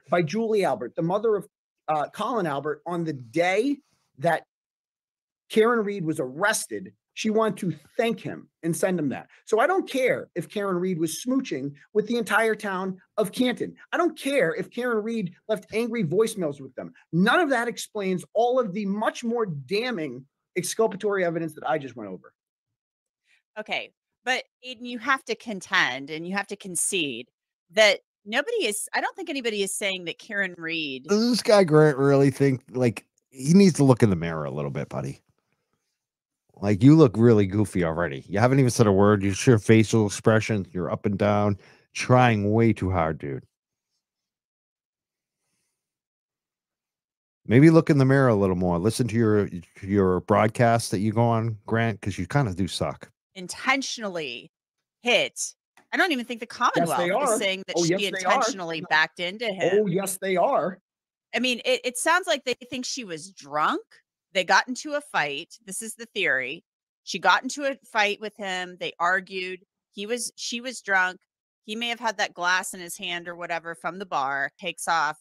by Julie Albert, the mother of Colin Albert, on the day that Karen Reed was arrested. She wanted to thank him and send him that. So I don't care if Karen Reed was smooching with the entire town of Canton. I don't care if Karen Reed left angry voicemails with them. None of that explains all of the much more damning exculpatory evidence that I just went over. Okay. But Aidan, you have to contend and you have to concede that I don't think anybody is saying that Karen Reed. Does this guy Grant really think like he needs to look in the mirror a little bit, buddy? Like, you look really goofy already. You haven't even said a word. Your facial expressions, you're up and down, trying way too hard, dude. Maybe look in the mirror a little more. Listen to your broadcast that you go on, Grant, because you kind of do suck. Intentionally hit. I don't even think the Commonwealth is saying that she intentionally backed into him. Oh, yes, they are. I mean, it sounds like they think she was drunk. They got into a fight. This is the theory. She got into a fight with him. They argued. She was drunk. He may have had that glass in his hand or whatever from the bar, takes off.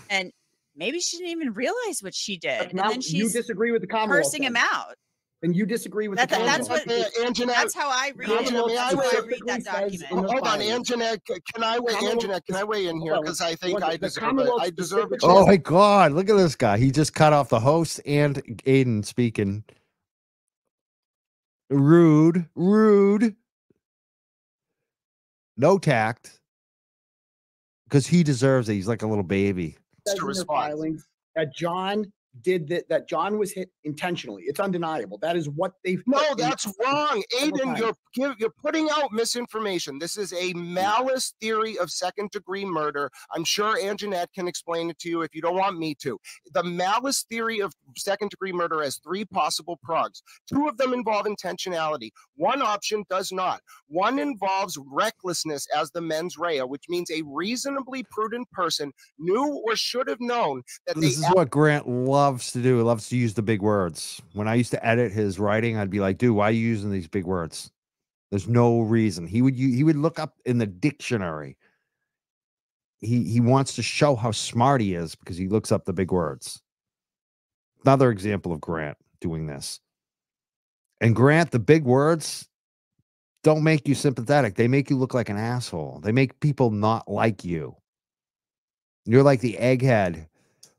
And maybe she didn't even realize what she did. And then she's disagree with the Commonwealth, cursing him out. And you disagree with the Commonwealth. That's how I read it. That's how I read that document. Hold on, Anjanette, can I weigh in here? Because I think I deserve it. Oh my God, look at this guy. He just cut off the host and Aidan speaking. Rude. No tact. Because he deserves it. He's like a little baby. That John did that John was hit intentionally. It's undeniable. That is what they've. No, that's wrong, Aidan. You're putting out misinformation. This is a malice theory of second-degree murder. I'm sure Anjanette can explain it to you if you don't want me to. The malice theory of second-degree murder has three possible prongs. Two of them involve intentionality. One option does not. One involves recklessness as the mens rea, which means a reasonably prudent person knew or should have known that this is what Grant loves to do. He loves to use the big words. When I used to edit his writing, I'd be like, dude, why are you using these big words? There's no reason. He would look up in the dictionary. He wants to show how smart he is because he looks up the big words. Another example of Grant doing this. And Grant, the big words don't make you sympathetic. They make you look like an asshole. They make people not like you. You're like the egghead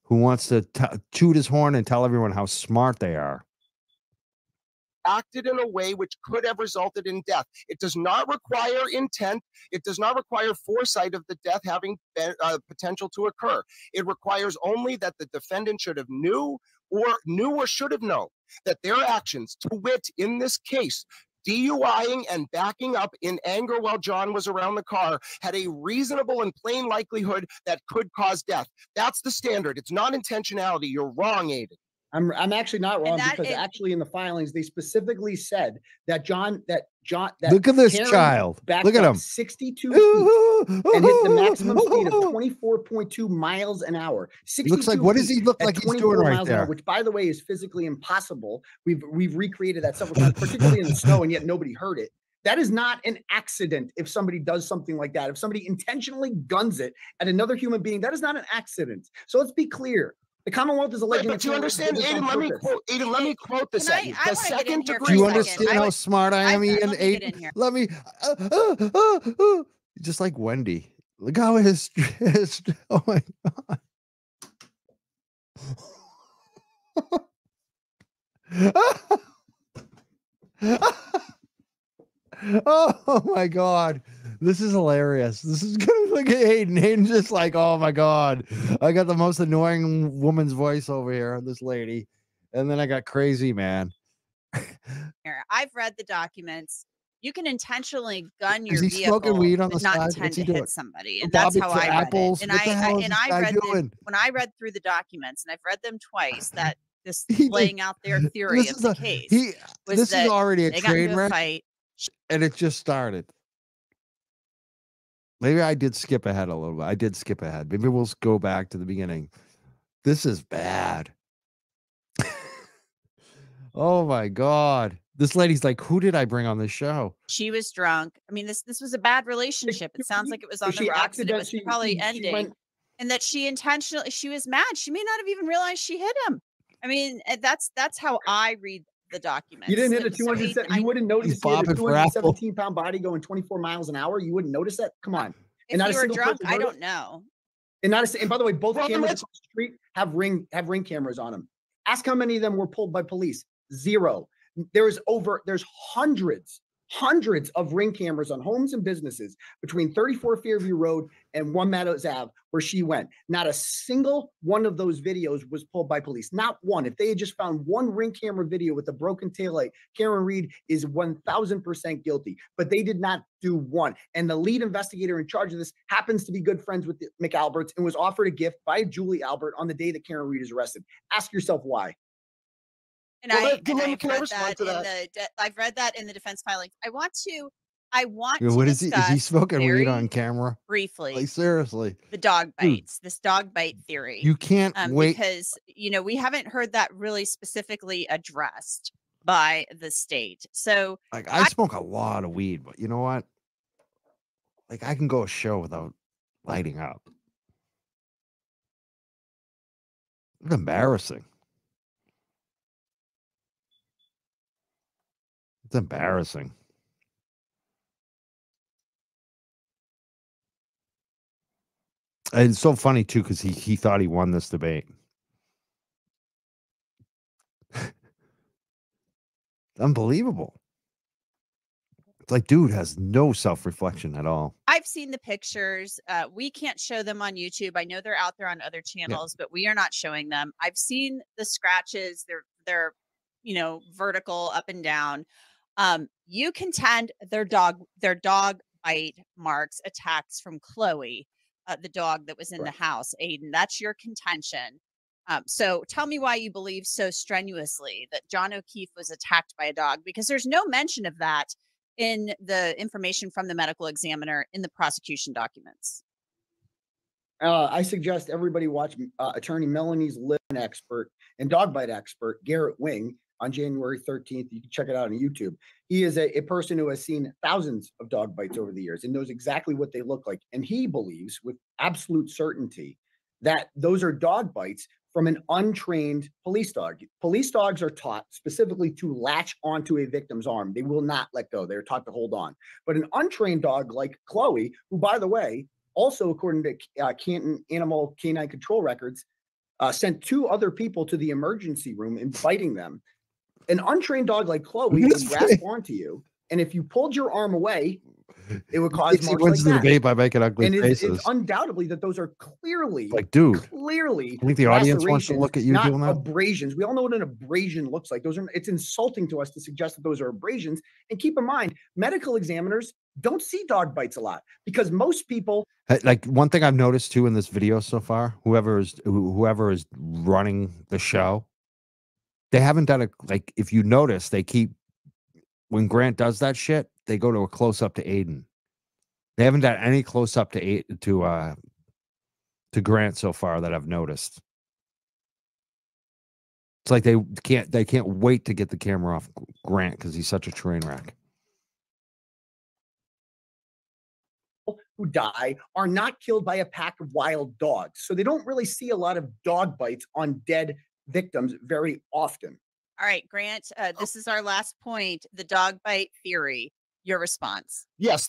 who wants to toot his horn and tell everyone how smart they are. Acted in a way which could have resulted in death. It does not require intent. It does not require foresight of the death having potential to occur. It requires only that the defendant should have knew or should have known that their actions, to wit, in this case, DUIing and backing up in anger while John was around the car, had a reasonable and plain likelihood that could cause death. That's the standard. It's not intentionality. You're wrong, Aidan. I'm actually not wrong because actually in the filings they specifically said that look at this Karen child. Look at him. 62 feet and hit the maximum speed of 24.2 miles an hour. Looks like, what does he look like he's doing right there? Which, by the way, is physically impossible. We've recreated that several times, particularly in the snow, and yet nobody heard it. That is not an accident. If somebody does something like that, if somebody intentionally guns it at another human being, that is not an accident. So let's be clear. The Commonwealth is alleging. But you understand, Aidan? Let me quote the sentence. The second degree. Do you understand how smart I am, Aidan? Let me. Just like Wendy. Look how his. Oh my God. Oh my God. This is hilarious. This is gonna look at Aidan. Aidan's just like, oh my God, I got the most annoying woman's voice over here, this lady. And then I got crazy, man. I've read the documents. You can intentionally gun your vehicle, smoking weed on the not side? intend to hit somebody. And that's how I read it. And when I read through the documents, and I've read them twice, that this laying out their theory of the case. This is already a train wreck, and it just started. Maybe I did skip ahead a little bit. I did skip ahead. Maybe we'll go back to the beginning. This is bad. Oh my God. This lady's like, who did I bring on this show? She was drunk. I mean, this was a bad relationship. It sounds like it was on the rocks and it was probably ending. and that she was mad. She may not have even realized she hit him. I mean, that's how I read the documents. You didn't hit a So, 200. Aidan, You wouldn't notice He's he had a bobbing for apple. 217-pound body going 24 miles an hour. You wouldn't notice that. Come on. if not a you were single drunk, person I noticed? don't know. And by the way, both Well, cameras let's- across the street have ring cameras on them. Ask how many of them were pulled by police. 0. There's hundreds of ring cameras on homes and businesses between 34 Fairview Road and 1 Meadows Ave where she went. Not a single one of those videos was pulled by police. Not one. If they had just found one ring camera video with a broken taillight, Karen Reed is 1000% guilty. But they did not do one. And the lead investigator in charge of this happens to be good friends with the McAlberts and was offered a gift by Julie Albert on the day that Karen Reed is arrested. Ask yourself why. And Well, I've can I respond to I've read that in the defense filings. I want Yeah, to what is he? Is he discuss smoking weed very on camera? briefly Like seriously, the dog Dude. bites, this dog bite theory. you can't wait. Because we haven't heard that really specifically addressed by the state. So Like I smoke a lot of weed, but you know what? Like I can go a show without lighting up. It's embarrassing. It's embarrassing. And it's so funny too because he thought he won this debate. Unbelievable. It's like dude has no self-reflection at all. I've seen the pictures. We can't show them on YouTube. I know they're out there on other channels, but we are not showing them. I've seen the scratches. They're vertical up and down. You contend their dog bite marks attacks from Chloe, the dog that was in the house. Aidan, that's your contention. So tell me why you believe so strenuously that John O'Keefe was attacked by a dog, because there's no mention of that in the information from the medical examiner in the prosecution documents. I suggest everybody watch attorney Melanie's Living expert and dog bite expert, Garrett Wing, on January 13th. You can check it out on YouTube. He is a person who has seen thousands of dog bites over the years and knows exactly what they look like. And he believes with absolute certainty that those are dog bites from an untrained police dog. Police dogs are taught specifically to latch onto a victim's arm. They will not let go. They're taught to hold on. But an untrained dog like Chloe, who, by the way, also according to Canton Animal Canine Control records, sent 2 other people to the emergency room and biting them. An untrained dog like Chloe would grasp onto you, and if you pulled your arm away, it would cause marks like the that. debate by making ugly And faces. it's undoubtedly that those are clearly, Like, dude, clearly, I think the audience wants to lacerations, look at you not doing that. abrasions. We all know what an abrasion looks like. It's insulting to us to suggest that those are abrasions. And keep in mind, medical examiners don't see dog bites a lot because most people. Like one thing I've noticed too in this video so far, whoever is running the show, they haven't done it. Like if you notice, they keep when Grant does that shit, they go to a close up to Aidan. They haven't done any close up to Grant so far that I've noticed. It's like they can't wait to get the camera off Grant because he's such a train wreck. Who die are not killed by a pack of wild dogs. So they don't really see a lot of dog bites on dead victims very often. All right, Grant, this is our last point, the dog bite theory. Your response. Yes.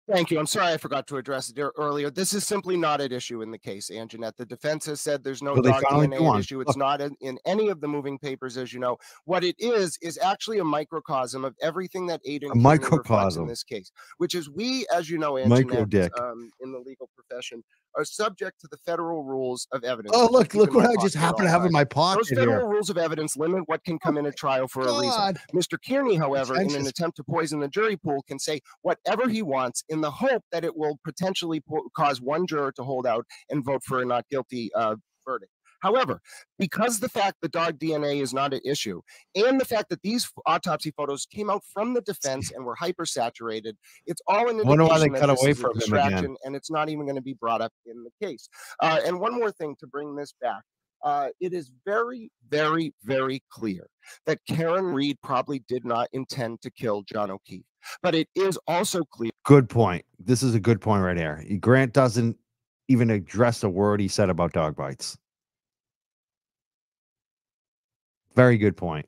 Thank you. I'm sorry I forgot to address it earlier. This is simply not at issue in the case, Anjanette. The defense has said there's no dog DNA issue. It's not in any of the moving papers, as you know. What it is actually a microcosm of everything that Aidan reflects in this case, which is we, as you know, Anjanette, in the legal profession, are subject to the federal rules of evidence. Oh, look what I just happened to have in my pocket. Those federal rules of evidence limit what can come in a trial for a reason. Mr. Kearney, however, in an attempt to poison the jury pool, can say whatever he wants in the hope that it will potentially cause one juror to hold out and vote for a not guilty verdict. However, because the fact the dog DNA is not an issue, and the fact that these autopsy photos came out from the defense and were hypersaturated, it's all an indication that this is a distraction, and it's not even going to be brought up in the case. And one more thing to bring this back. It is very, very, very clear that Karen Reed probably did not intend to kill John O'Keefe. But it is also clear. Good point. This is a good point right here. Grant doesn't even address a word he said about dog bites. Very good point.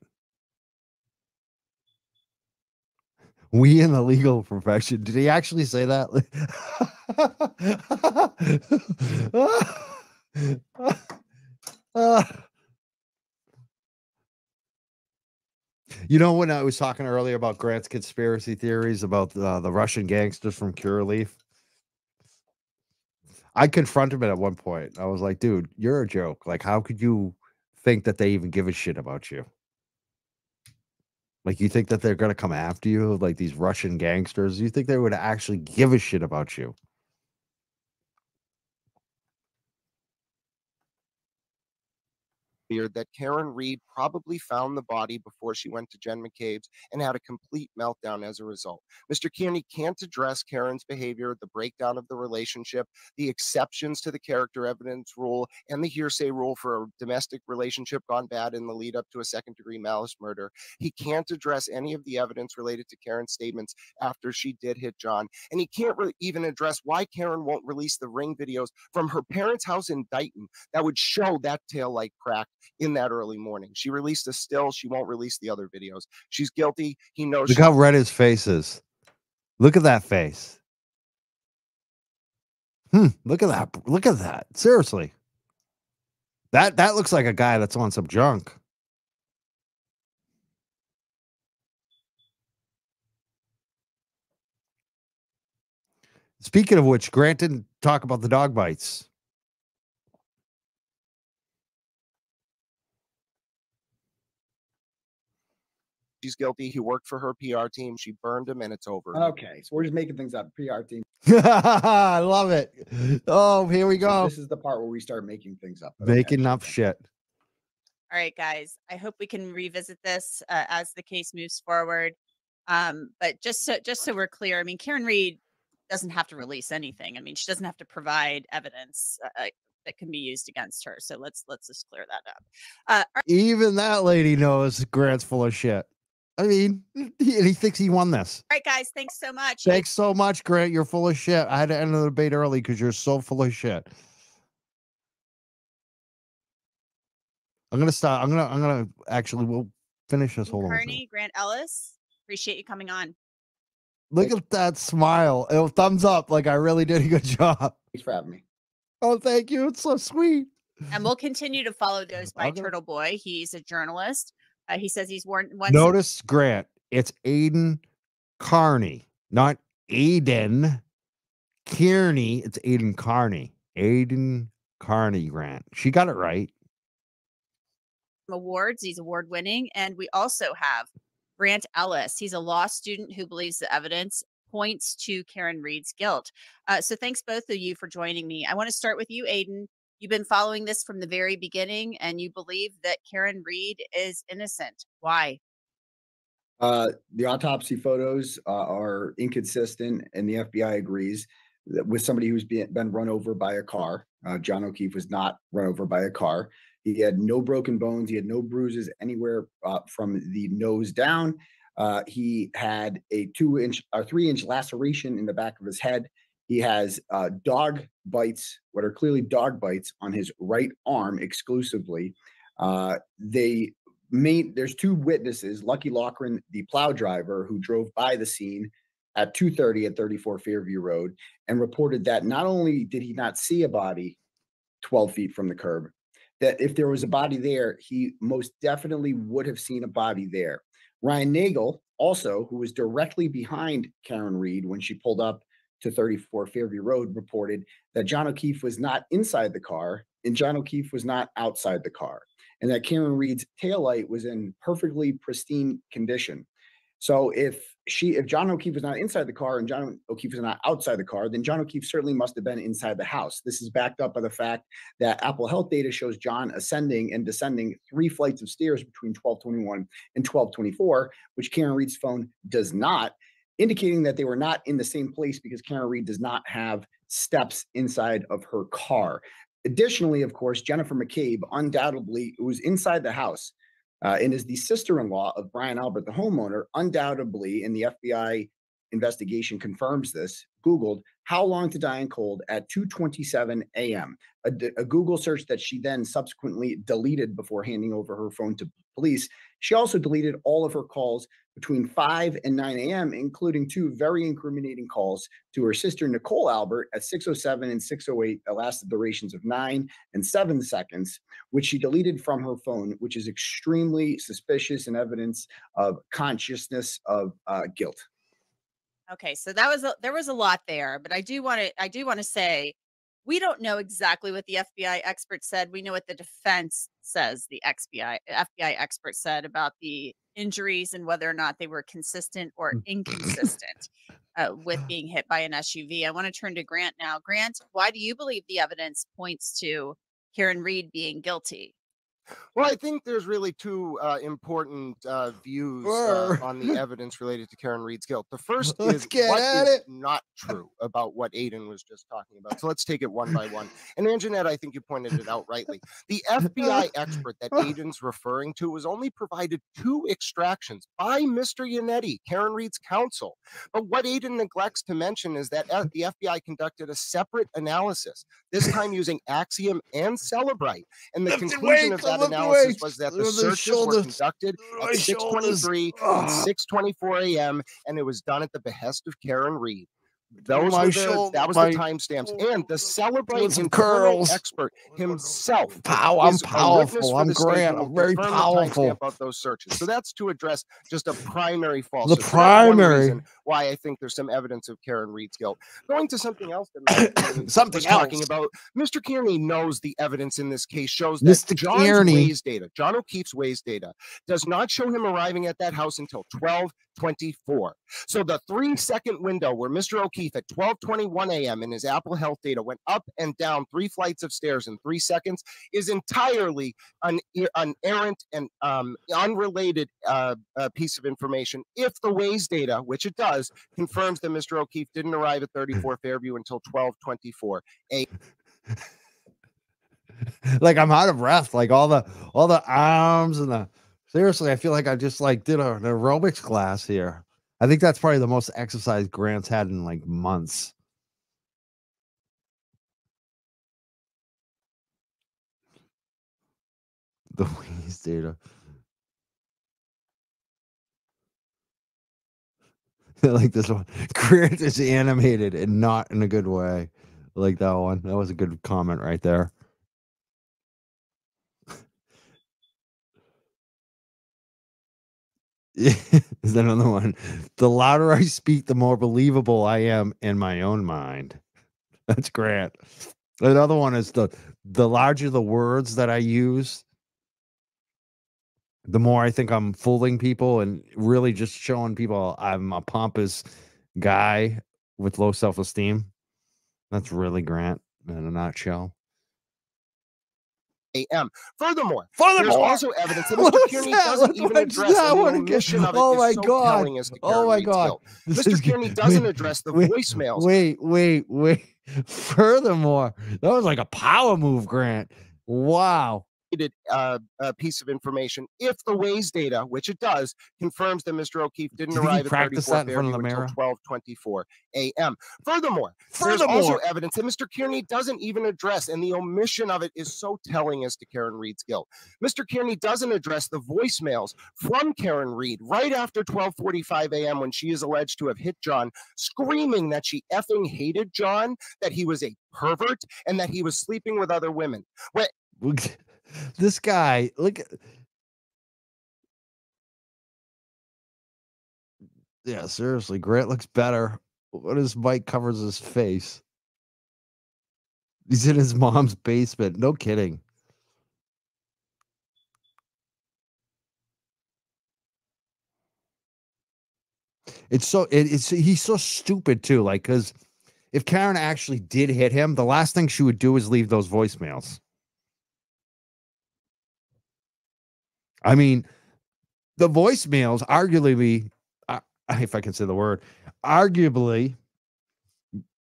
We in the legal profession. Did he actually say that? You know, when I was talking earlier about Grant's conspiracy theories about the Russian gangsters from Curaleaf, I confronted him at one point. I was like, dude, you're a joke. Like, how could you think that they even give a shit about you? Like, you think that they're going to come after you? Like these Russian gangsters? You think they would actually give a shit about you? That Karen Reed probably found the body before she went to Jen McCabe's and had a complete meltdown as a result. Mr. Kearney can't address Karen's behavior, the breakdown of the relationship, the exceptions to the character evidence rule, and the hearsay rule for a domestic relationship gone bad in the lead up to a second-degree malice murder. He can't address any of the evidence related to Karen's statements after she did hit John. And he can't even address why Karen won't release the ring videos from her parents' house in Dighton that would show that taillight crack in that early morning. She released a still. She won't release the other videos. She's guilty. He knows. Look how red his face is. Look at that face. Look at that. Look at that. Seriously. That looks like a guy that's on some junk. Speaking of which, Grant didn't talk about the dog bites. She's guilty. He worked for her PR team. She burned him, and it's over. Okay, so we're just making things up. PR team. I love it. Oh, here we go. This is the part where we start making things up. Making up shit. All right, guys. I hope we can revisit this as the case moves forward. But just so we're clear, I mean, Karen Reed doesn't have to release anything. I mean, she doesn't have to provide evidence that can be used against her. So let's just clear that up. Even that lady knows Grant's full of shit. I mean, he thinks he won this. All right, guys. Thanks so much. Thanks so much, Grant. You're full of shit. I had to end the debate early because you're so full of shit. I'm gonna stop. I'm gonna actually. We'll finish this. Hold on. Kearney, Grant Ellis. Appreciate you coming on. Look at that smile. Oh, thumbs up. Like I really did a good job. Thanks for having me. Oh, thank you. It's so sweet. And we'll continue to follow Goes by Turtle Boy. He's a journalist. He says he's worn. Notice, Grant, it's Aidan Kearney, not Aidan Kearney. It's Aidan Kearney. Aidan Kearney, Grant. She got it right. Awards. He's award winning. And we also have Grant Ellis. He's a law student who believes the evidence points to Karen Reed's guilt. So thanks both of you for joining me. I want to start with you, Aidan. You've been following this from the very beginning, and you believe that Karen Reed is innocent. Why? The autopsy photos are inconsistent, and the FBI agrees that with somebody who's been run over by a car. John O'Keefe was not run over by a car. He had no broken bones. He had no bruises anywhere from the nose down. He had a 3-inch laceration in the back of his head. He has dog bites, what are clearly dog bites, on his right arm exclusively. There's 2 witnesses, Lucky Loughran, the plow driver, who drove by the scene at 2:30 at 34 Fairview Road and reported that not only did he not see a body 12 feet from the curb, that if there was a body there, he most definitely would have seen a body there. Ryan Nagel, also, who was directly behind Karen Reed when she pulled up to 34 Fairview Road, reported that John O'Keefe was not inside the car and John O'Keefe was not outside the car, and that Karen Reed's taillight was in perfectly pristine condition. So if John O'Keefe was not inside the car and John O'Keefe was not outside the car, then John O'Keefe certainly must have been inside the house. This is backed up by the fact that Apple Health data shows John ascending and descending 3 flights of stairs between 12:21 and 12:24, which Karen Reed's phone does not, indicating that they were not in the same place because Karen Reed does not have steps inside of her car. Additionally, of course, Jennifer McCabe undoubtedly was inside the house and is the sister-in-law of Brian Albert, the homeowner, undoubtedly, and the FBI investigation confirms this, Googled how long to die in cold at 2:27 a.m. A Google search that she then subsequently deleted before handing over her phone to police. She also deleted all of her calls between 5 and 9 a.m., including 2 very incriminating calls to her sister, Nicole Albert, at 6:07 and 6:08, that lasted durations of 9 and 7 seconds, which she deleted from her phone, which is extremely suspicious and evidence of consciousness of guilt. Okay, so there was a lot there, but I do want to say we don't know exactly what the FBI expert said. We know what the defense says the FBI expert said about the injuries and whether or not they were consistent or inconsistent with being hit by an SUV. I want to turn to Grant now. Grant, why do you believe the evidence points to Karen Reed being guilty? Well, I think there's really two important views on the evidence related to Karen Reed's guilt. The first is what is not true about what Aidan was just talking about. So let's take it one by one. And Anjanette, I think you pointed it out rightly. The FBI expert that Aidan's referring to was only provided 2 extractions by Mr. Yannetti, Karen Reed's counsel. But what Aidan neglects to mention is that the FBI conducted a separate analysis, this time using Axiom and Celebrite. And the conclusion of that analysis was that the searches were conducted at 6:23 and 6:24 a.m. and it was done at the behest of Karen Reed. That was the timestamps, and the Celebrate internal expert himself. I'm powerful. I'm Grant. I'm very powerful about those searches. So that's to address just a primary false. The primary why I think there's some evidence of Karen Reed's guilt. Going to something else that something else talking about. Mr. Kearney knows the evidence in this case shows that Mr. John O'Keefe's Waze data does not show him arriving at that house until 12:24. So the 3-second window where Mr. O'Keefe at 12:21 a.m. in his Apple Health data went up and down 3 flights of stairs in 3 seconds is entirely an errant and unrelated piece of information. If the Waze data, which it does, confirms that Mr. O'Keefe didn't arrive at 34 Fairview until 12:24 a.m. Like I'm out of breath. Like all the arms and the seriously, I feel like I just like did an aerobics class here. I think that's probably the most exercise Grant's had in like months. The Waze data. Like this one. Grant is animated and not in a good way. I like that one. That was a good comment right there. Is that another one? The louder I speak, the more believable I am in my own mind. That's Grant. Another one is the larger the words that I use, the more I think I'm fooling people and really just showing people I'm a pompous guy with low self-esteem. That's really Grant in a nutshell. a.m. Furthermore, there's also evidence that Mr. Kearney doesn't even address the omission of it. Oh my so God. Oh my God. Mr. Kearney doesn't address the voicemails. Wait. Furthermore, that was like a power move, Grant. Wow. A piece of information if the Waze data, which it does, confirms that Mr. O'Keefe didn't arrive at 34 Fairview until 12:24 a.m. Furthermore, there's also evidence that Mr. Kearney doesn't even address, and the omission of it is so telling as to Karen Reed's guilt. Mr. Kearney doesn't address the voicemails from Karen Reed right after 12:45 a.m. when she is alleged to have hit John, screaming that she effing hated John, that he was a pervert, and that he was sleeping with other women. This guy, look at. Yeah, seriously, Grant looks better when his mic covers his face. He's in his mom's basement. No kidding. He's so stupid too. Like, because if Karen actually did hit him, the last thing she would do is leave those voicemails. I mean, the voicemails arguably, if I can say the word, arguably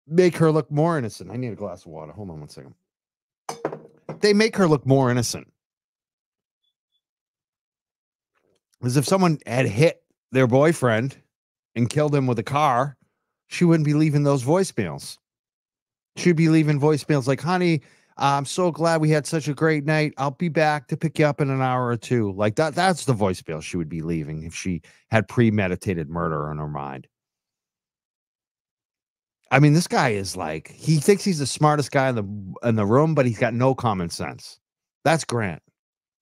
make her look more innocent. I need a glass of water. Hold on one second. They make her look more innocent. As if someone had hit their boyfriend and killed him with a car, she wouldn't be leaving those voicemails. She'd be leaving voicemails like, honey, I'm so glad we had such a great night. I'll be back to pick you up in an hour or two. Like that's the voicemail she would be leaving if she had premeditated murder in her mind. I mean, this guy is like, he thinks he's the smartest guy in the room, but he's got no common sense. That's Grant.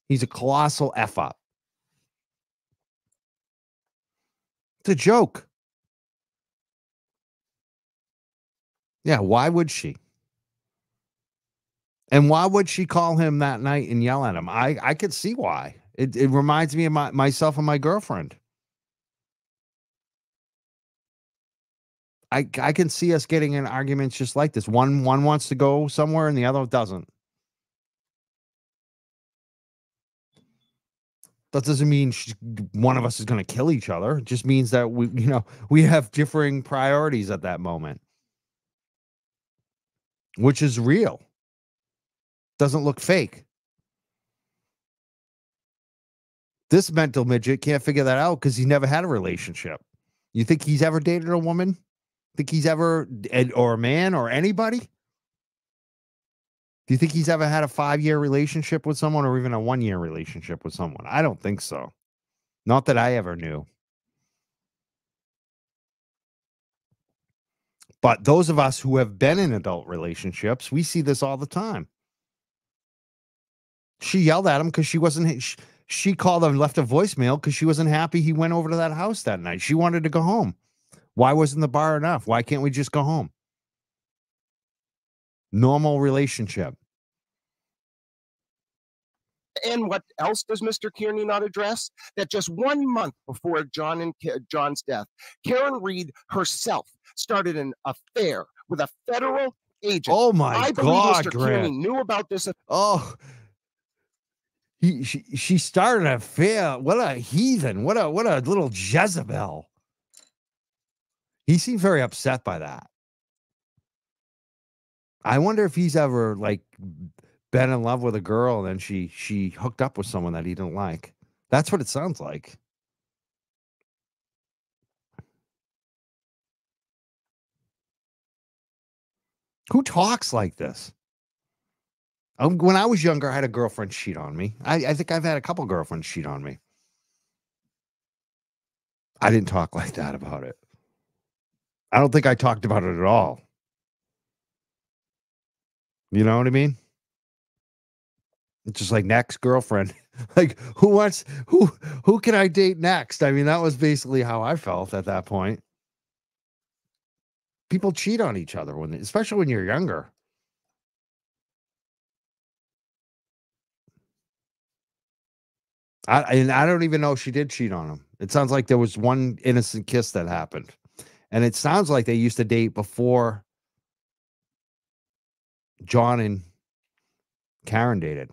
He's a colossal F up. It's a joke. Yeah, why would she? And why would she call him that night and yell at him? I could see why. It reminds me of myself and my girlfriend. I can see us getting in arguments just like this. One wants to go somewhere and the other doesn't. That doesn't mean one of us is going to kill each other. It just means that we have differing priorities at that moment, which is real. Doesn't look fake. This mental midget can't figure that out because he never had a relationship. You think he's ever dated a woman? Think he's ever, or a man, or anybody? Do you think he's ever had a 5-year relationship with someone or even a 1-year relationship with someone? I don't think so. Not that I ever knew. But those of us who have been in adult relationships, we see this all the time. She yelled at him because she wasn't, she called him and left a voicemail because she wasn't happy he went over to that house that night. She wanted to go home. Why wasn't the bar enough? Why can't we just go home? Normal relationship. And what else does Mr. Kearney not address? That just 1 month before John's death, Karen Reed herself started an affair with a federal agent. Oh my I believe God, Mr. Grant. Kearney knew about this. Oh, she started an affair. What a heathen. What a little Jezebel. He seemed very upset by that. I wonder if he's ever like been in love with a girl and then she hooked up with someone that he didn't like. That's what it sounds like. Who talks like this? When I was younger, I had a girlfriend cheat on me. I think I've had a couple girlfriends cheat on me. I didn't talk like that about it. I don't think I talked about it at all. You know what I mean? It's just like next girlfriend. Like who can I date next? I mean, that was basically how I felt at that point. People cheat on each other especially when you're younger. I don't even know if she did cheat on him. It sounds like there was one innocent kiss that happened. And it sounds like they used to date before John and Karen dated.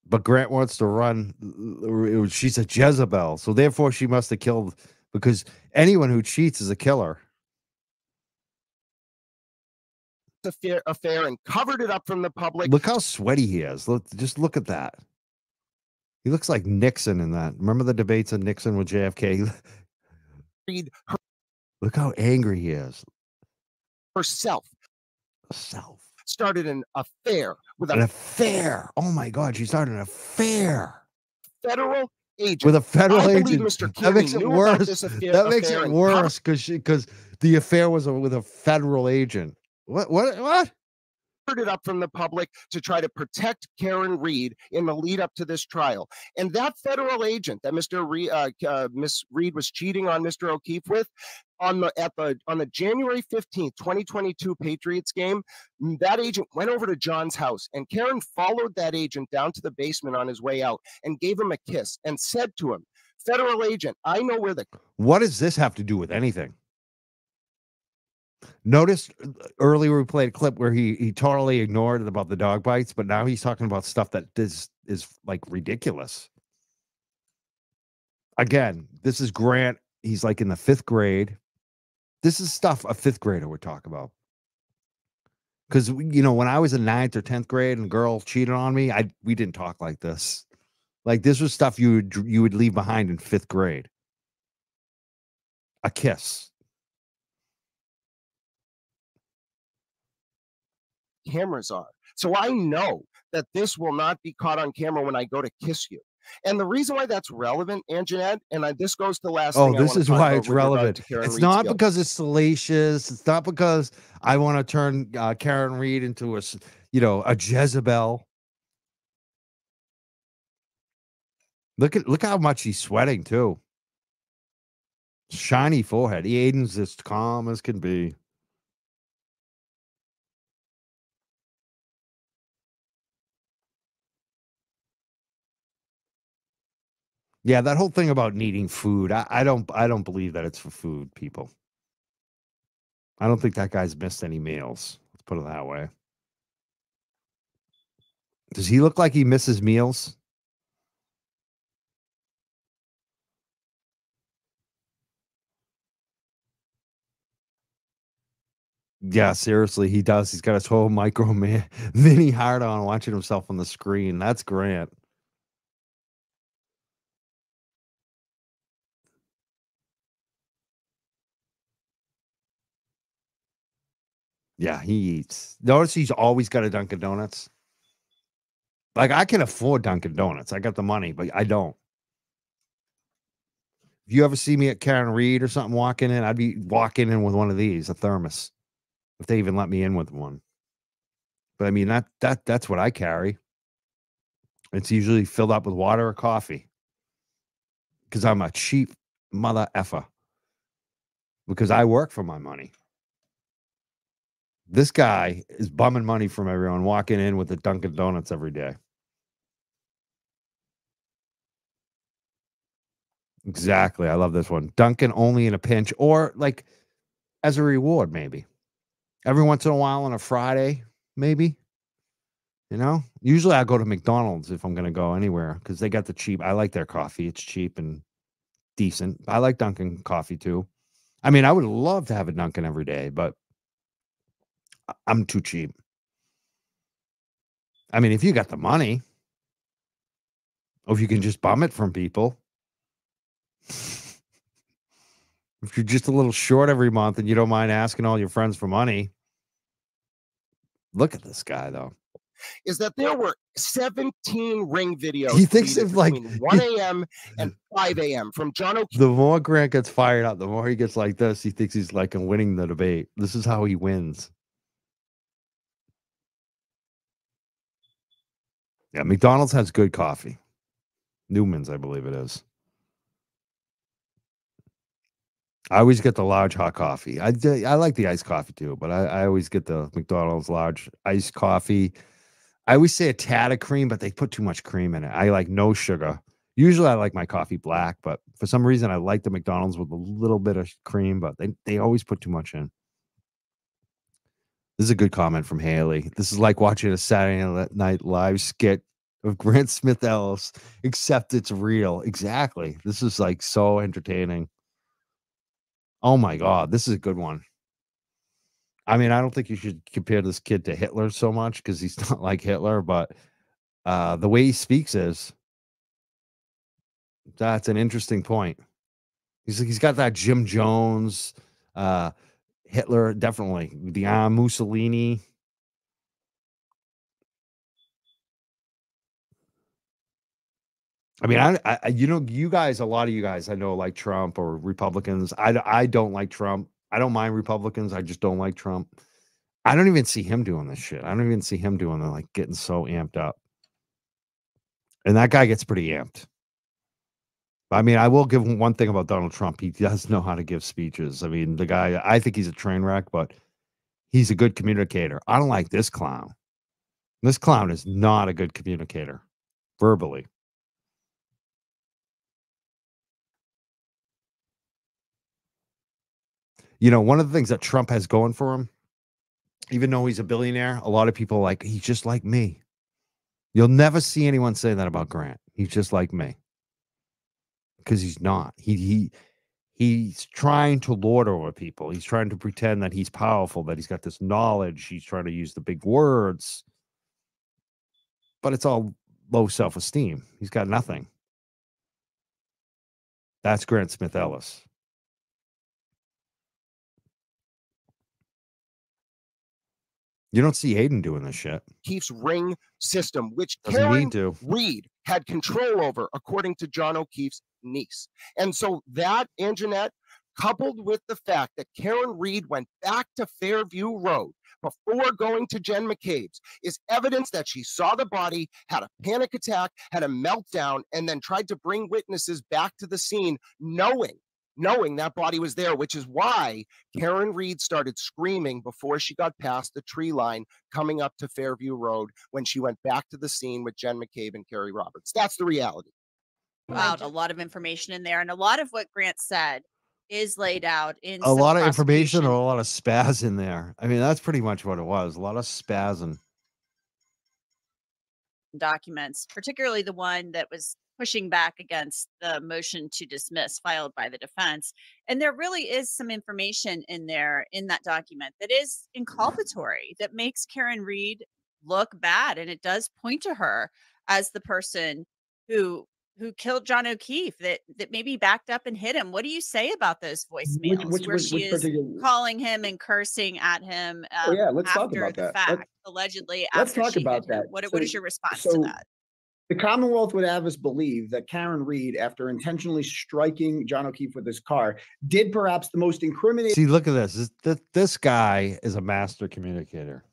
But Grant wants to run. She's a Jezebel. So therefore she must have killed, because anyone who cheats is a killer. Affair and covered it up from the public. Look how sweaty he is. Just look at that. He looks like Nixon in that. Remember the debates of Nixon with JFK? Look how angry he is. Herself started an affair with an affair. Oh my God, she started an affair. Federal agent. With a federal agent. Mr. That makes it worse. That makes it worse because the affair was with a federal agent. What? It up from the public to try to protect Karen Reed in the lead up to this trial. And that federal agent that Miss Reed was cheating on Mr. O'Keefe with on the January 15th, 2022 Patriots game, that agent went over to John's house and Karen followed that agent down to the basement on his way out and gave him a kiss and said to him, "Federal agent, I know where the..." What does this have to do with anything? Notice earlier we played a clip where he totally ignored it about the dog bites, but now he's talking about stuff that is like ridiculous. Again, this is Grant. He's like in the 5th grade. This is stuff a 5th grader would talk about. Because, when I was in 9th or 10th grade and a girl cheated on me, we didn't talk like this. Like this was stuff you would leave behind in 5th grade. a kiss. Cameras are. So I know that this will not be caught on camera when I go to kiss you. And the reason why that's relevant, Anjanette, and this goes to the last thing I this want to is talk why about it's with regard relevant. to Karen It's Reid's not guilt. because it's salacious. It's not because I want to turn Karen Reid into a Jezebel. Look how much he's sweating too. Shiny forehead. Aidan's as calm as can be. Yeah, that whole thing about needing food, I don't believe that it's for food, people. I don't think that guy's missed any meals. Let's put it that way. Does he look like he misses meals? Yeah, seriously, he does. He's got a total micro man, mini hard on watching himself on the screen. That's Grant. Yeah, he eats. Notice he's always got a Dunkin' Donuts. Like, I can afford Dunkin' Donuts. I got the money, but I don't. If you ever see me at Karen Reid or something walking in, I'd be walking in with one of these, a thermos, if they even let me in with one. But I mean, that's what I carry. It's usually filled up with water or coffee because I'm a cheap mother effer. Because I work for my money. This guy is bumming money from everyone, walking in with the Dunkin' Donuts every day. Exactly. I love this one. Dunkin' only in a pinch, or like as a reward, maybe. Every once in a while on a Friday, maybe. Usually I go to McDonald's if I'm going to go anywhere because they got the cheap. I like their coffee. It's cheap and decent. I like Dunkin' coffee too. I mean, I would love to have a Dunkin' every day, but I'm too cheap. I mean, if you got the money, or if you can just bum it from people, if you're just a little short every month and you don't mind asking all your friends for money, look at this guy though. Is that there were 17 ring videos He thinks of like between 1 a.m. and 5 a.m. from John O'Keefe. The more Grant gets fired up, the more he gets like this. He thinks he's like winning the debate. This is how he wins. Yeah, McDonald's has good coffee. Newman's, I believe it is. I always get the large hot coffee. I like the iced coffee too, but I always get the McDonald's large iced coffee. I always say a tad of cream, but they put too much cream in it. I like no sugar. Usually I like my coffee black, but for some reason I like the McDonald's with a little bit of cream, but they always put too much in. This is a good comment from Haley. This is like watching a Saturday Night Live skit of Grant Smith Ellis, except it's real. Exactly. This is like so entertaining. Oh my God, this is a good one. I mean, I don't think you should compare this kid to Hitler so much because he's not like Hitler, but the way he speaks that's an interesting point. He's got that Jim Jones, Hitler, definitely. Mussolini. I mean, you guys, a lot of you guys I know like Trump or Republicans. I don't like Trump. I don't mind Republicans. I just don't like Trump. I don't even see him doing this shit. I don't even see him doing like getting so amped up. And that guy gets pretty amped. I mean, I will give him one thing about Donald Trump. He does know how to give speeches. I mean, the guy, I think he's a train wreck, but he's a good communicator. I don't like this clown. This clown is not a good communicator verbally. One of the things that Trump has going for him, even though he's a billionaire, a lot of people are like, he's just like me. You'll never see anyone say that about Grant. He's just like me. Because he's not. He's trying to lord over people. He's trying to pretend that he's powerful, that he's got this knowledge. He's trying to use the big words. But it's all low self-esteem. He's got nothing. That's Grant Smith Ellis. You don't see Aidan doing this shit. Keefe's ring system, which Doesn't Karen need to. Reed had control over, according to John O'Keefe's niece. And so that, Anjanette, coupled with the fact that Karen Reed went back to Fairview Road before going to Jen McCabe's, is evidence that she saw the body, had a panic attack, had a meltdown, and then tried to bring witnesses back to the scene, knowing that body was there, which is why Karen Reed started screaming before she got past the tree line coming up to Fairview Road when she went back to the scene with Jen McCabe and Carrie Roberts. That's the reality. Wow, a lot of information in there, and a lot of what Grant said is laid out in A some lot of information prosecution or a lot of spaz in there. I mean, that's pretty much what it was. A lot of spazzing. documents, particularly the one that was pushing back against the motion to dismiss filed by the defense. And there really is some information in there in that document that is inculpatory, that makes Karen Reed look bad, and it does point to her as the person who killed John O'Keefe, that maybe backed up and hit him. What do you say about those voicemails where she is calling him and cursing at him let's talk after about the that. fact, allegedly Let's after talk she about hit him? that. What is your response to So that? the Commonwealth would have us believe that Karen Reed, after intentionally striking John O'Keefe with his car, did perhaps the most incriminating. See, look at this. This guy is a master communicator.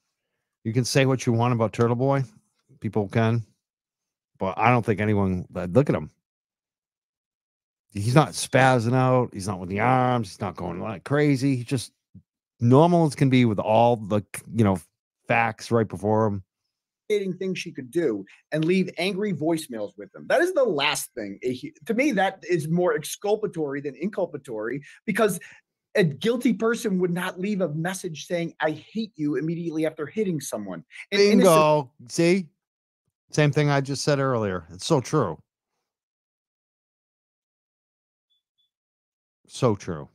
You can say what you want about Turtle Boy. People can. But I don't think anyone, look at him. He's not spazzing out. He's not with the arms. He's not going like crazy. He's just normal as can be with all the, facts right before him. Thing she could do and leave angry voicemails with them. That is the last thing. To me, that is more exculpatory than inculpatory, because a guilty person would not leave a message saying, "I hate you," immediately after hitting someone. Bingo. See? Same thing I just said earlier. It's so true. So true.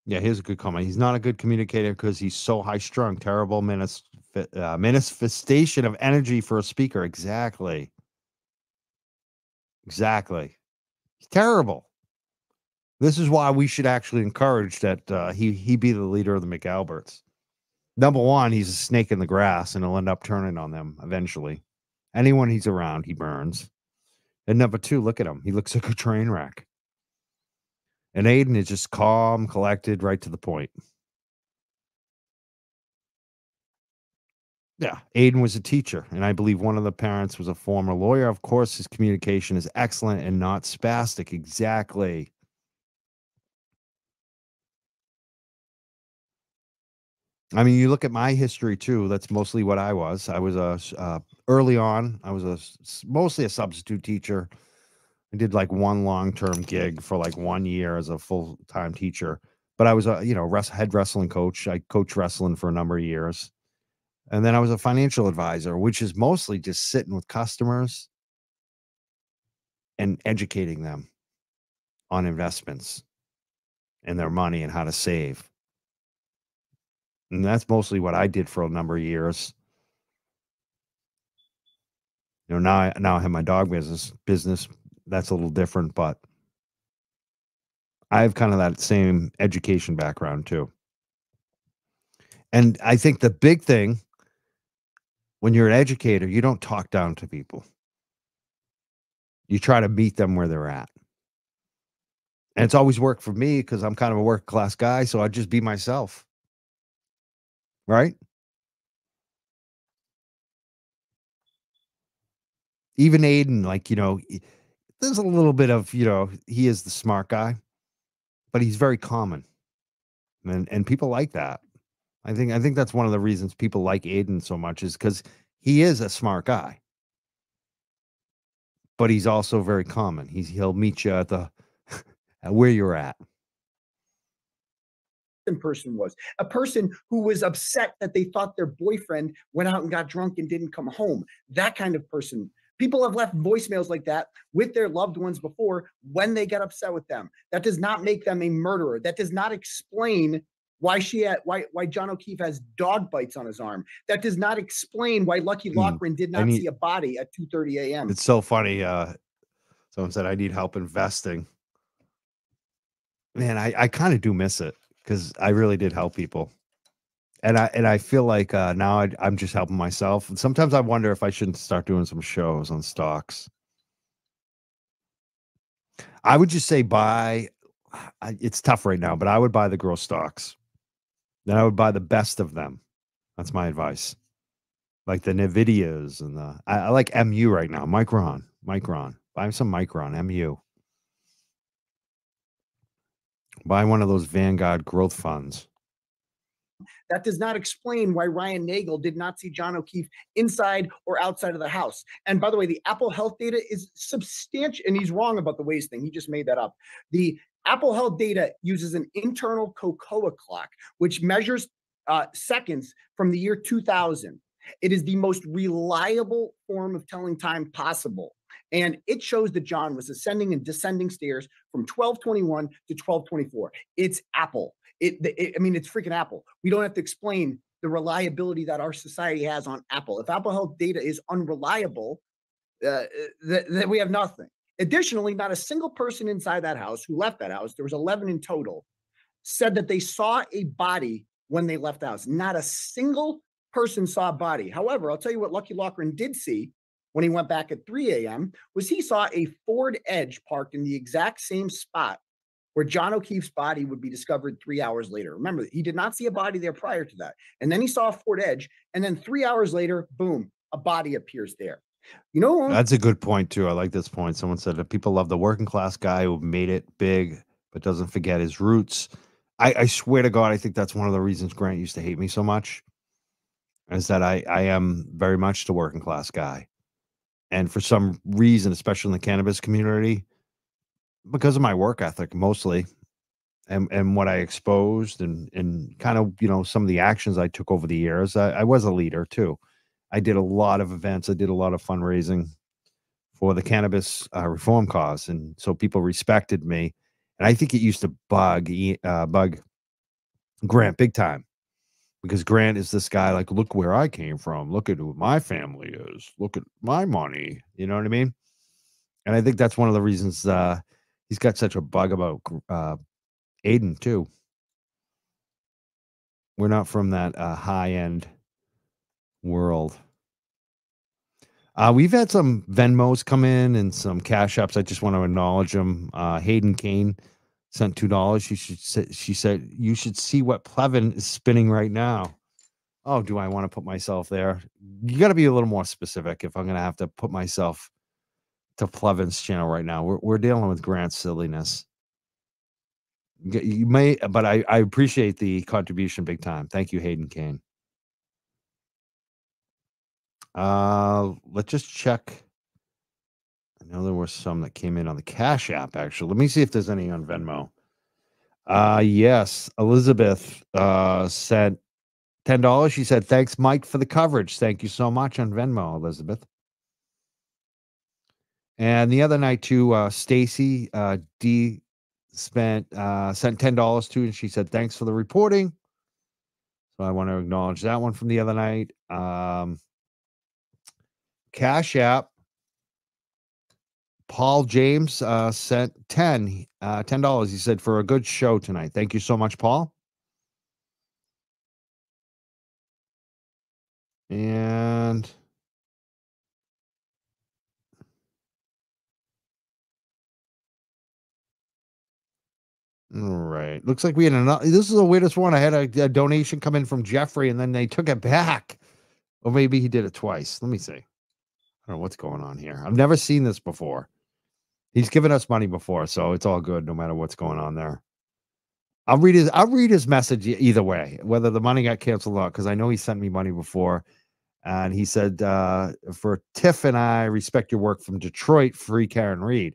Yeah, here's a good comment. He's not a good communicator because he's so high strung. Terrible manifestation of energy for a speaker. Exactly. He's terrible. This is why we should actually encourage that he be the leader of the McAlberts. Number one, he's a snake in the grass, and he'll end up turning on them eventually. Anyone he's around, he burns. And number two, look at him. He looks like a train wreck. And Aidan is just calm, collected, right to the point. Yeah, Aidan was a teacher, and I believe one of the parents was a former lawyer. Of course, his communication is excellent and not spastic. Exactly. I mean, you look at my history too. That's mostly what I was. I was early on. I was mostly a substitute teacher. I did like one long-term gig for like 1 year as a full-time teacher. But I was a head wrestling coach. I coached wrestling for a number of years, and then I was a financial advisor, which is mostly just sitting with customers and educating them on investments and their money and how to save. And that's mostly what I did for a number of years. Now I have my dog business. That's a little different, but I have kind of that same education background too. And I think the big thing when you're an educator, you don't talk down to people. You try to meet them where they're at. And it's always worked for me because I'm kind of a working class guy, so I just be myself. Right? Even Aidan, there's a little bit of, he is the smart guy, but he's very common. And people like that. I think that's one of the reasons people like Aidan so much is because he is a smart guy. But he's also very common. He'll meet you at where you're at. Person was a person who was upset that they thought their boyfriend went out and got drunk and didn't come home. That kind of person. People have left voicemails like that with their loved ones before when they get upset with them. That does not make them a murderer. That does not explain why John O'Keefe has dog bites on his arm. That does not explain why Lucky Loughran did not see a body at 2:30 a.m. It's so funny. Someone said, I need help investing. man, I kind of do miss it because I really did help people. And I feel like now I'm just helping myself. And sometimes I wonder if I shouldn't start doing some shows on stocks. I would just say buy. It's tough right now, but I would buy the growth stocks. Then I would buy the best of them. That's my advice. Like the Nvidias and I like MU right now. Micron. Buy some Micron, MU. Buy one of those Vanguard growth funds. That does not explain why Ryan Nagel did not see John O'Keefe inside or outside of the house. And by the way, the Apple Health data is substantial, and he's wrong about the waste thing. He just made that up. The Apple Health data uses an internal cocoa clock, which measures seconds from the year 2000. It is the most reliable form of telling time possible. And it shows that John was ascending and descending stairs from 1221 to 1224. It's Apple. I mean, it's freaking Apple. We don't have to explain the reliability that our society has on Apple. If Apple Health data is unreliable, then we have nothing. Additionally, not a single person inside that house who left that house, there was 11 in total, said that they saw a body when they left the house. Not a single person saw a body. However, I'll tell you what Lucky Loughran did see when he went back at 3 a.m. was he saw a Ford Edge parked in the exact same spot where John O'Keefe's body would be discovered 3 hours later. Remember, he did not see a body there prior to that. And then he saw a Ford Edge, and then 3 hours later, boom, a body appears there. You know, that's a good point too. I like this point. Someone said that people love the working class guy who made it big but doesn't forget his roots. I swear to God, I think that's one of the reasons Grant used to hate me so much, is that I am very much the working class guy. And for some reason, especially in the cannabis community, because of my work ethic mostly, and what I exposed and kind of, you know, some of the actions I took over the years, I was a leader too. I did a lot of events. I did a lot of fundraising for the cannabis reform cause. And so people respected me. And I think it used to bug Grant big time, because Grant is this guy like, look where I came from. Look at who my family is. Look at my money. You know what I mean? And I think that's one of the reasons he's got such a bug about Aidan too. We're not from that high end world. We've had some Venmos come in and some Cash Apps. I just want to acknowledge them. Hayden Kane sent $2. She said you should see what Plevin is spinning right now. Oh, do I want to put myself there? You got to be a little more specific if I'm going to have to put myself to Plevin's channel right now. We're dealing with Grant's silliness. You may, but I appreciate the contribution big time. Thank you, Hayden Kane. Let's just check. I know there were some that came in on the Cash App, actually. Let me see if there's any on Venmo. Yes, Elizabeth sent $10. She said, thanks, Mike, for the coverage. Thank you so much on Venmo, Elizabeth. And the other night too, Stacy D sent $10 too, and she said, thanks for the reporting. So I want to acknowledge that one from the other night. Cash App, Paul James sent $10. He said, for a good show tonight. Thank you so much, Paul. And all right, looks like we had another. This is the weirdest one. I had a donation come in from Jeffrey, and then they took it back. Or maybe he did it twice. Let me see. I don't know what's going on here. I've never seen this before. He's given us money before, so it's all good no matter what's going on there. I'll read his message either way, whether the money got canceled or not, because I know he sent me money before. And he said, for Tiff and I, respect your work from Detroit, free Karen Reed.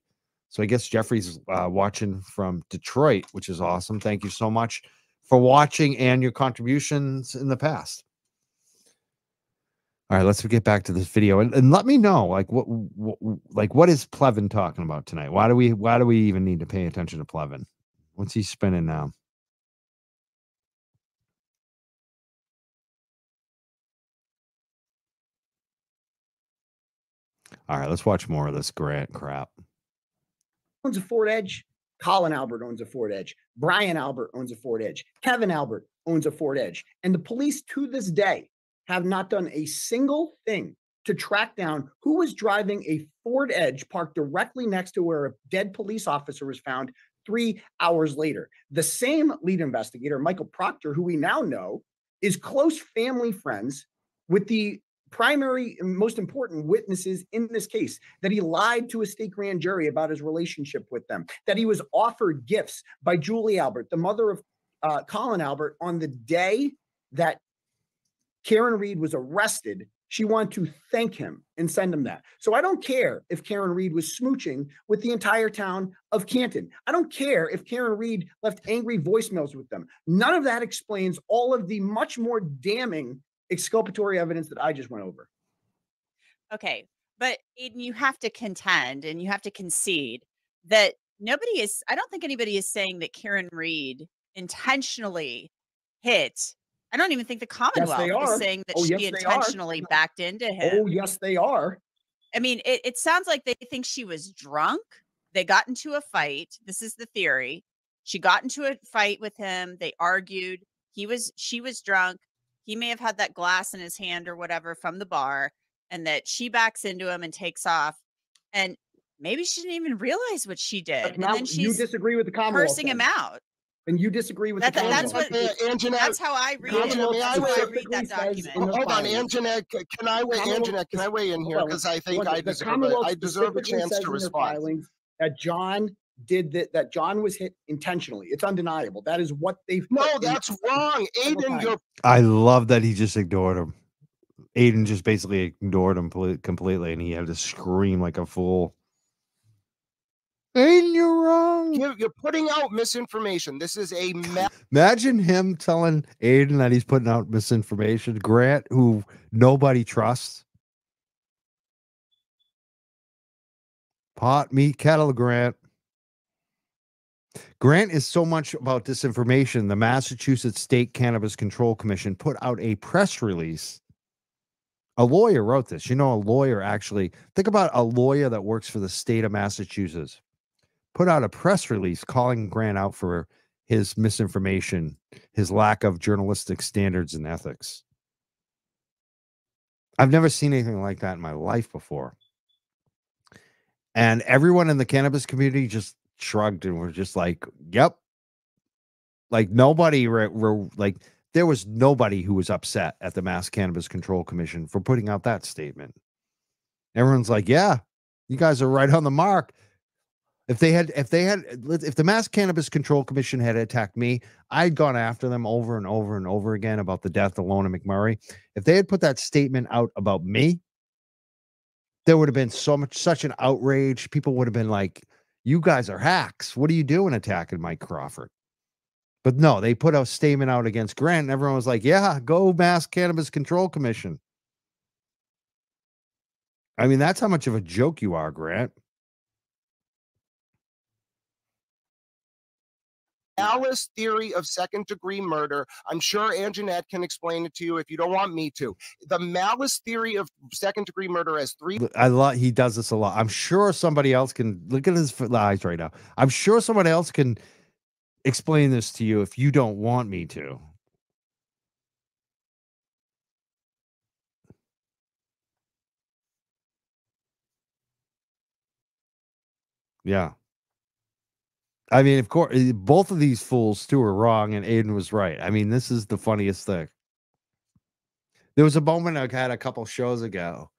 So I guess Jeffrey's watching from Detroit, which is awesome. Thank you so much for watching and your contributions in the past. All right, let's get back to this video and let me know what is Plevin talking about tonight? Why do we even need to pay attention to Plevin? What's he spinning now? All right, let's watch more of this Grant crap. owns a Ford Edge, Colin Albert owns a Ford Edge. Brian Albert owns a Ford Edge. Kevin Albert owns a Ford Edge. And the police to this day have not done a single thing to track down who was driving a Ford Edge parked directly next to where a dead police officer was found 3 hours later. The same lead investigator, Michael Proctor, who we now know is close family friends with the primary and most important witnesses in this case, that he lied to a state grand jury about his relationship with them, that he was offered gifts by Julie Albert, the mother of Colin Albert, on the day that Karen Reed was arrested. She wanted to thank him and send him that. So I don't care if Karen Reed was smooching with the entire town of Canton. I don't care if Karen Reed left angry voicemails with them. None of that explains all of the much more damning exculpatory evidence that I just went over. Okay. But Aidan, you have to contend and you have to concede that I don't think anybody is saying that Karen Reed intentionally hit. I don't even think the Commonwealth is saying that she intentionally backed into him. Oh, yes, they are. I mean, it sounds like they think she was drunk. They got into a fight. This is the theory. She got into a fight with him. They argued. She was drunk. He may have had that glass in his hand or whatever from the bar, and that she backs into him and takes off. And maybe she didn't even realize what she did. Now, and then she's you disagree with the Commonwealth, cursing him out. And you disagree with the Commonwealth. That's how I read it. That's how I read that document. Hold on, Anjanette, can I weigh in here? Because I think I deserve a chance to respond. That John did that John was hit intentionally. It's undeniable. That is what they've. No, that's wrong. Aidan, I love that he just ignored him. Aidan just basically ignored him completely, and he had to scream like a fool. Aidan, you're wrong. You're putting out misinformation. This is a imagine him telling Aidan that he's putting out misinformation. Grant, who nobody trusts. Pot, meat, kettle, Grant. Grant is so much about disinformation. The Massachusetts State Cannabis Control Commission put out a press release. A lawyer wrote this. You know, a lawyer actually, think about a lawyer that works for the state of Massachusetts. Put out a press release calling Grant out for his misinformation, his lack of journalistic standards and ethics. I've never seen anything like that in my life before. And everyone in the cannabis community just shrugged and were just like, yep. Like nobody, like there was nobody who was upset at the Mass Cannabis Control Commission for putting out that statement. Everyone's like, yeah, you guys are right on the mark. If the Mass Cannabis Control Commission had attacked me, I'd gone after them over and over and over again about the death of Lona McMurray. If they had put that statement out about me, there would have been such an outrage. People would have been like, you guys are hacks. What are you doing attacking Mike Crawford? But no, they put a statement out against Grant, and everyone was like, yeah, go Mass Cannabis Control Commission. I mean, that's how much of a joke you are, Grant. Alice theory of second-degree murder. I'm sure Anjanette can explain it to you if you don't want me to. The malice theory of second-degree murder has three. He does this a lot. I'm sure somebody else can look at his eyes right now. I'm sure someone else can explain this to you if you don't want me to. Yeah. I mean, of course, both of these fools too are wrong, and Aidan was right. I mean, this is the funniest thing. There was a moment I had a couple shows ago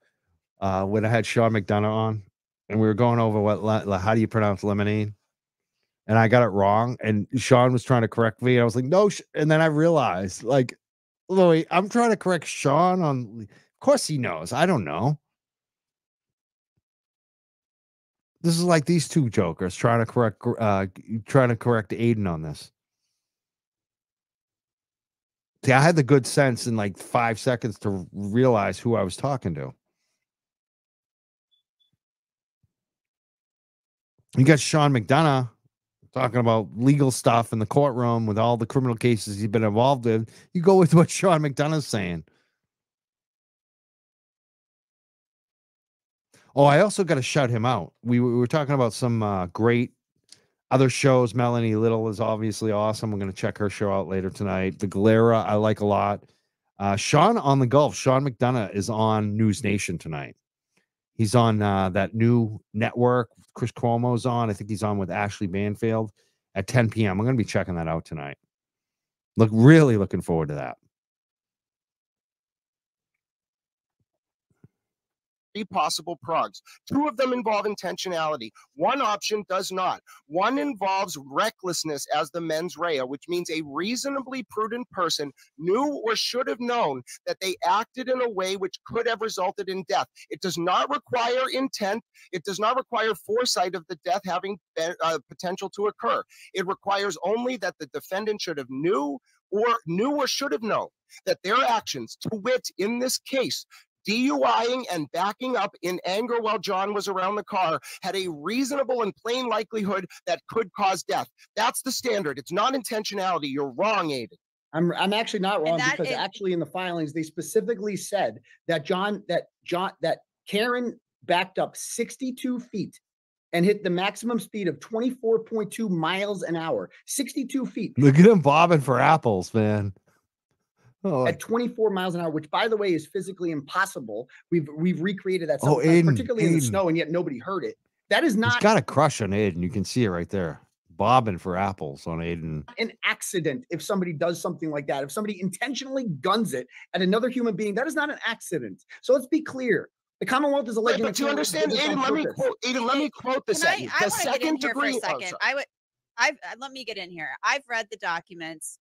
when I had Sean McDonough on, and we were going over how do you pronounce lemonade, and I got it wrong, and Sean was trying to correct me. And I was like, no, and then I realized, like, Louis, I'm trying to correct Sean on. Of course, he knows. I don't know. This is like these two jokers trying to correct Aidan on this. See, I had the good sense in like 5 seconds to realize who I was talking to. You got Sean McDonough talking about legal stuff in the courtroom with all the criminal cases he's been involved in. You go with what Sean McDonough's saying. Oh, I also got to shout him out. We were talking about some great Other shows, Melanie Little is obviously awesome. I'm going to check her show out later tonight. The Galera, I like a lot. Sean on the Gulf, Sean McDonough is on News Nation tonight. He's on that new network. Chris Cuomo's on. I think he's on with Ashley Banfield at 10 p.m. I'm going to be checking that out tonight. Really looking forward to that. Possible progs. 2 of them involve intentionality. One option does not. One involves recklessness as the mens rea, which means a reasonably prudent person knew or should have known that they acted in a way which could have resulted in death. It does not require intent. It does not require foresight of the death having potential to occur. It requires only that the defendant should have knew or should have known that their actions, to wit, in this case, DUIing and backing up in anger while John was around the car, had a reasonable and plain likelihood that could cause death. That's the standard. It's not intentionality. You're wrong, Aidan. I'm actually not wrong, because actually in the filings they specifically said that Karen backed up 62 feet and hit the maximum speed of 24.2 miles an hour. 62 feet. Look at him bobbing for apples, man. At 24 miles an hour, which, by the way, is physically impossible. We've recreated that, particularly in the snow, and yet nobody heard it. That is not. He's got a crush on Aidan. You can see it right there, bobbing for apples on Aidan. An accident. If somebody does something like that, if somebody intentionally guns it at another human being, that is not an accident. So let's be clear. The Commonwealth is alleging. But you understand, Aidan? Let me quote this. I want to get in here for a second. Let me get in here. I've read the documents.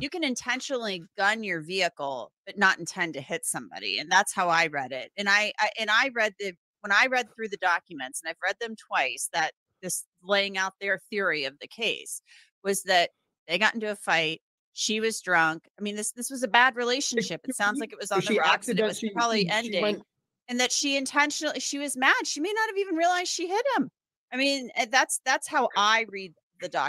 You can intentionally gun your vehicle, but not intend to hit somebody, and that's how I read it. And when I read through the documents, and I've read them twice, that this laying out their theory of the case was that they got into a fight. She was drunk. I mean, this was a bad relationship. It sounds like it was on the rocks, and it was probably ending. And that she was mad. She may not have even realized she hit him. I mean, that's how I read the document.